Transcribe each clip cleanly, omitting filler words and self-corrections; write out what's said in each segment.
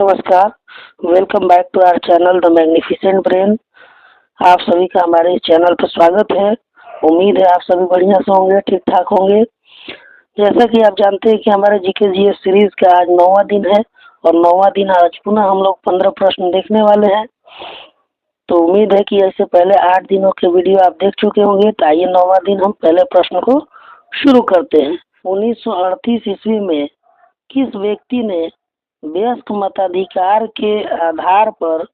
नमस्कार। Welcome back to our channel the magnificent brain. आप सभी का हमारे इस चैनल पर स्वागत है। उम्मीद है आप सभी बढ़िया से होंगे, ठीक ठाक होंगे। जैसा कि आप जानते हैं कि हमारे जीके जीएस सीरीज का आज 9वां दिन है और 9वां दिन आज पुनः हम लोग 15 प्रश्न देखने वाले हैं। तो उम्मीद है कि ऐसे पहले 8 दिनों के वीडियो आप देख चुके होंगे। तो आइए 9वां दिन हम पहले प्रश्न को शुरू करते हैं। 1938 ईस्वी में किस व्यक्ति ने वयस्क मताधिकार के आधार पर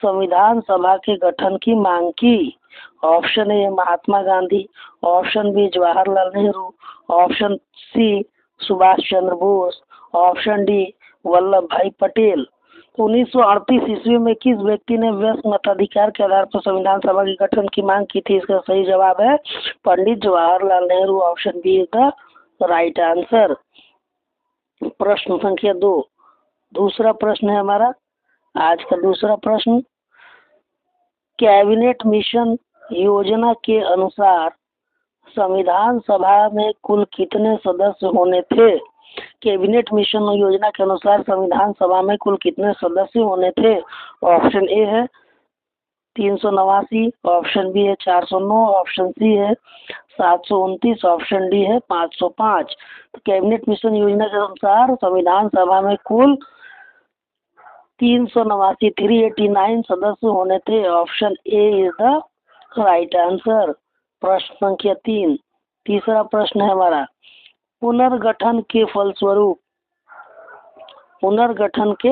संविधान सभा के गठन की मांग की? Option A Mahatma Gandhi, option B Jawaharlal Nehru, option C Subhash Chandra Bose, option D Vallabhbhai Patel. तो 1938 ईस्वी में किस व्यक्ति ने वयस्क मताधिकार के आधार पर संविधान सभा के गठन की मांग की थी? इसका सही जवाब है Pandit Jawaharlal Nehru. Option B is the right answer. प्रश्न संख्या 2, दूसरा प्रश्न है हमारा आज का दूसरा प्रश्न। कैबिनेट मिशन योजना के अनुसार संविधान सभा में कुल कितने सदस्य होने थे? कैबिनेट मिशन योजना के अनुसार संविधान सभा में कुल कितने सदस्य होने थे? ऑप्शन ए है 389, ऑप्शन बी है 409, ऑप्शन सी है 729, ऑप्शन डी है 505। तो कैबिनेट मिशन योजना के अनुसार संविधान सभा में कुल 389 389 सदस्य होने थे। Option A is the right answer. प्रश्न संख्या 3, तीसरा प्रश्न है हमारा। पुनर्गठन के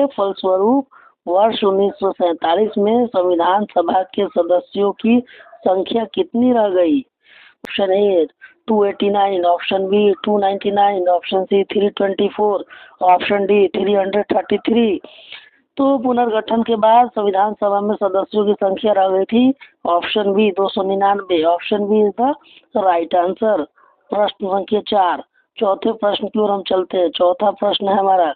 फलस्वरूप वर्ष 1947 में संविधान सभा के सदस्यों की संख्या कितनी रह गई? Option A 289, option B 299, option C 324, option D 333। तो पुनर्गठन के बाद संविधान सभा में सदस्यों की संख्या रह गई थी option B 299। Option B is the right answer. प्रश्न संख्या 4, चौथे प्रश्न की ओर हम चलते हैं। चौथा प्रश्न है हमारा,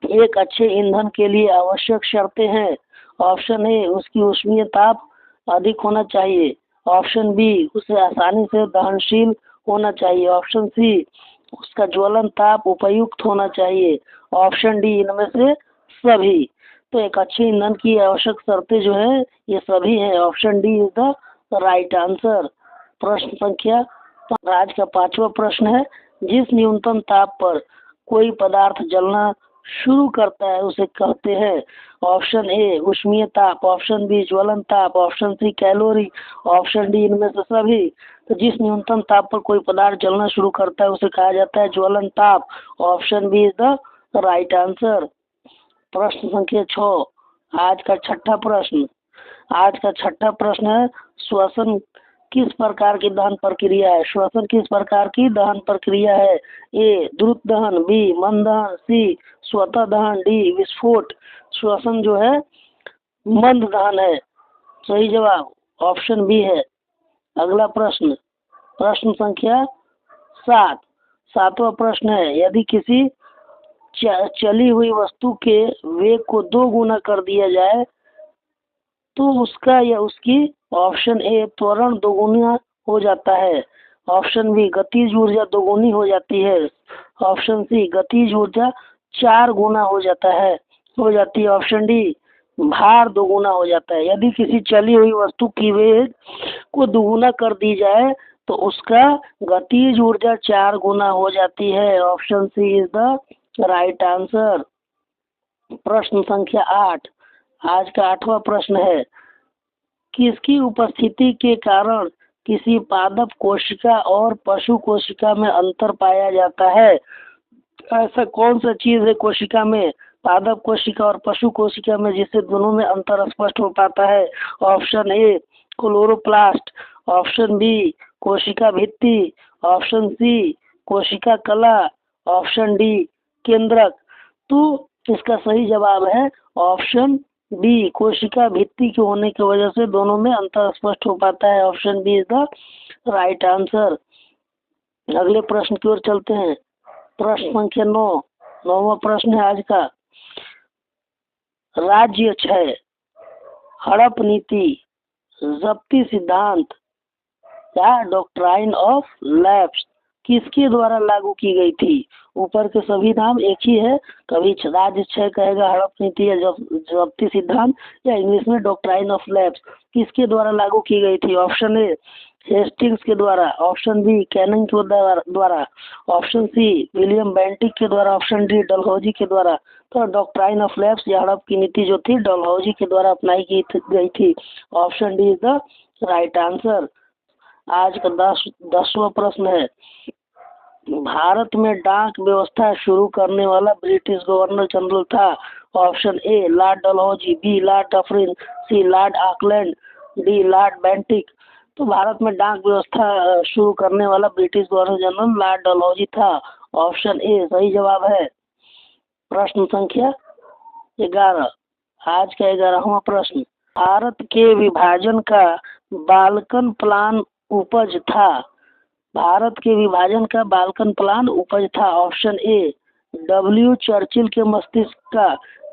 एक अच्छे ईंधन के लिए आवश्यक शर्तें हैं। ऑप्शन ए उसकी ऊष्मीय ताप अधिक होना चाहिए, ऑप्शन बी उसे आसानी से दहनशील होना चाहिए, ऑप्शन सी उसका ज्वलन ताप उपयुक्त होना चाहिए, ऑप्शन डी इनमें से सभी। तो एक अच्छे ईंधन की आवश्यक शर्तें जो है ये सभी हैं। Option D is the right answer. प्रश्न संख्या आज का 5वां प्रश्न है। जिस न्यूनतम ताप पर कोई पदार्थ जलना शुरू करता है उसे कहते हैं? ऑप्शन ए ऊष्मीय ताप, ऑप्शन बी ज्वलन ताप, option C calorie, option D इनमें से सभी। तो जिस न्यूनतम ताप पर कोई पदार्थ जलना शुरू करता है उसे कहा जाता है ज्वलन ताप। Option B is the right answer. प्रश्न संख्या 6, आज का छठा प्रश्न। आज का छठा प्रश्न है, श्वसन किस प्रकार की दहन प्रक्रिया है? श्वसन किस प्रकार की दहन प्रक्रिया है? ए द्रुत दहन, बी मंद दहन, सी स्वतः दहन, डी विस्फोट। श्वसन जो है मंद दहन है। सही जवाब ऑप्शन बी है। अगला प्रश्न, प्रश्न संख्या 7, सातवां प्रश्न है, यदि किसी चली हुई वस्तु के वेग को 2 गुना कर दिया जाए तो उसका या उसकी ऑप्शन ए त्वरण दोगुना हो जाता है, ऑप्शन बी गतिज ऊर्जा दोगुनी हो जाती है, ऑप्शन सी गतिज ऊर्जा 4 गुना हो जाती है, ऑप्शन डी भार दोगुना हो जाता है। यदि किसी चली हुई वस्तु की वेग को दोगुना कर दी जाए तो उसका गतिज ऊर्जा 4 गुना हो जाती है। Option C is the right answer. प्रश्न संख्या 8, आज का 8वां प्रश्न है, किसकी उपस्थिति के कारण किसी पादप कोशिका और पशु कोशिका में अंतर पाया जाता है? ऐसा कौन सा चीज है कोशिका में, पादप कोशिका और पशु कोशिका में, जिससे दोनों में अंतर स्पष्ट हो पाता है? Option A chloroplast, option B कोशिका भित्ति, ऑप्शन सी कोशिका कला, ऑप्शन डी केंद्रक। तो इसका सही जवाब है ऑप्शन बी, कोशिका भित्ति के होने की वजह से दोनों में अंतर स्पष्ट हो पाता है। Option B is the right answer. अगले प्रश्न की ओर चलते हैं। प्रश्न संख्या 9, 9वां प्रश्न है आज का। राज्य 6, हड़प नीति, जब्ती सिद्धांत या डॉक्ट्राइन ऑफ लैप्स किसके द्वारा लागू की गई थी? ऊपर के सभी नाम एक ही है, कभी राज्य क्षय कहेगा, हड़प नीति या जब्ती सिद्धांत, या इंग्लिश में डॉक्ट्राइन ऑफ लैप्स। किसके द्वारा लागू की गई थी? ऑप्शन ए हेस्टिंग्स के द्वारा, ऑप्शन बी कैनिंग के द्वारा, ऑप्शन सी विलियम बेंटिक के द्वारा, ऑप्शन डी डलहौजी के द्वारा। तो डॉक्ट्राइन ऑफ लैप्स या हड़प की नीति जो थी डलहौजी के द्वारा अपनाई गई थी। Option D is the right answer. आज का 10वां प्रश्न है, भारत में डाक व्यवस्था शुरू करने वाला ब्रिटिश गवर्नर जनरल था। Option A Lord Dalhousie, B Lord Dufferin, C Lord Auckland, D Lord Bentinck. तो भारत में डाक व्यवस्था शुरू करने वाला British governor general Lord Dalhousie था। ऑप्शन ए सही जवाब है। प्रश्न संख्या 11, आज का 11वां प्रश्न, भारत के विभाजन का बाल्कन प्लान उपज था। भारत के विभाजन का बाल्कन प्लान उपज था। ऑप्शन ए डब्ल्यू चर्चिल के मस्तिष्क का,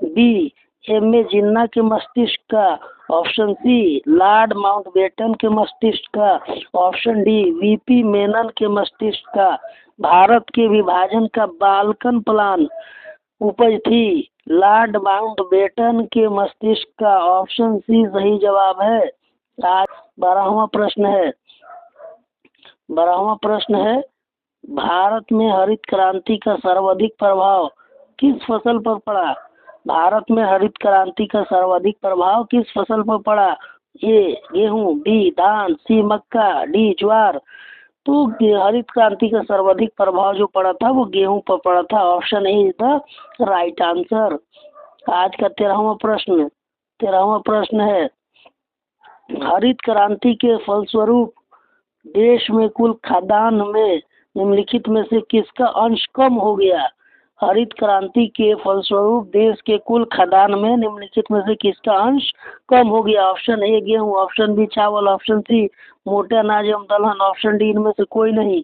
बी एम ए जिन्ना के मस्तिष्क का, ऑप्शन सी लॉर्ड माउंटबेटन के मस्तिष्क का, ऑप्शन डी वीपी मेनन के मस्तिष्क का। भारत के विभाजन का बाल्कन प्लान उपज थी लॉर्ड माउंटबेटन के मस्तिष्क का। ऑप्शन सी सही जवाब है। आज 12वां प्रश्न है। 12वां प्रश्न है, भारत में हरित क्रांति का सर्वाधिक प्रभाव किस फसल पर पड़ा? भारत में हरित क्रांति का सर्वाधिक प्रभाव किस फसल पर पड़ा? ए गेहूं, बी धान, सी मक्का, डी ज्वार। तो हरित क्रांति का सर्वाधिक प्रभाव जो पड़ा था वो गेहूं पर पड़ा था। Option A is the right answer. आज का 13वां प्रश्न, 13वां प्रश्न है, हरित क्रांति के फलस्वरूप देश में कुल खाद्यान्न में निम्नलिखित में से किसका अंश कम हो गया? हरित क्रांति के फलस्वरूप देश के कुल खाद्यान्न में निम्नलिखित में से किसका अंश कम हो गया? ऑप्शन ए गेहूं, ऑप्शन बी चावल, ऑप्शन सी मोटे अनाज एवं दलहन, ऑप्शन डी इनमें से कोई नहीं।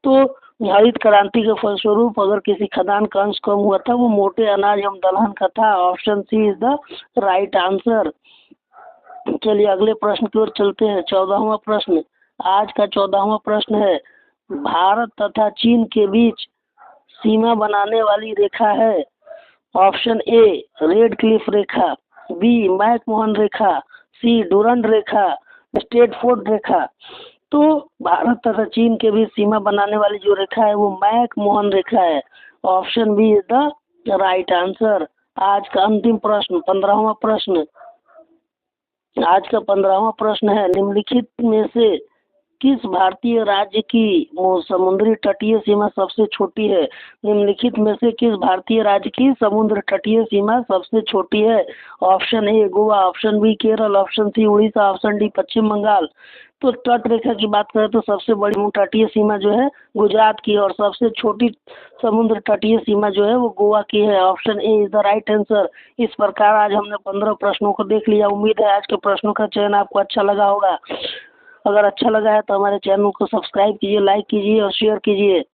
तो हरित क्रांति के फलस्वरूप अगर किसी खाद्यान्न का अंश कम हुआ था वो मोटे अनाज एवं दलहन का था। Option C is the right answer. चलिए अगले प्रश्न की ओर चलते हैं। 14वां प्रश्न, आज का 14वां प्रश्न है, भारत तथा चीन के बीच सीमा बनाने वाली रेखा है। ऑप्शन ए रेड क्लिफ रेखा, बी मैकमोहन रेखा, सी डूरंड रेखा, स्ट्रेटफोर्ड रेखा। तो भारत तथा चीन के बीच सीमा बनाने वाली जो रेखा है वो मैकमोहन रेखा है। Option B is the right answer. आज का अंतिम प्रश्न 15वां प्रश्न, आज का 15वां प्रश्न है, निम्नलिखित में से किस भारतीय राज्य की समुद्री तटीय सीमा सबसे छोटी है? निम्नलिखित में से किस भारतीय राज्य की समुद्र तटीय सीमा सबसे छोटी है? Option A Goa, option B Kerala, option C Orissa, option D Paschim Bangal. तो तट रेखा की बात करें तो सबसे बड़ी तटीय सीमा जो है गुजरात की, और सबसे छोटी समुद्र तटीय सीमा जो है वो गोवा की है। Option A is the right answer. इस प्रकार आज हमने 15 प्रश्नों को देख लिया। उम्मीद है आज के प्रश्नों का चयन आपको अच्छा लगा होगा। अगर अच्छा लगा है तो हमारे चैनल को सब्सक्राइब कीजिए, लाइक कीजिए और शेयर कीजिए।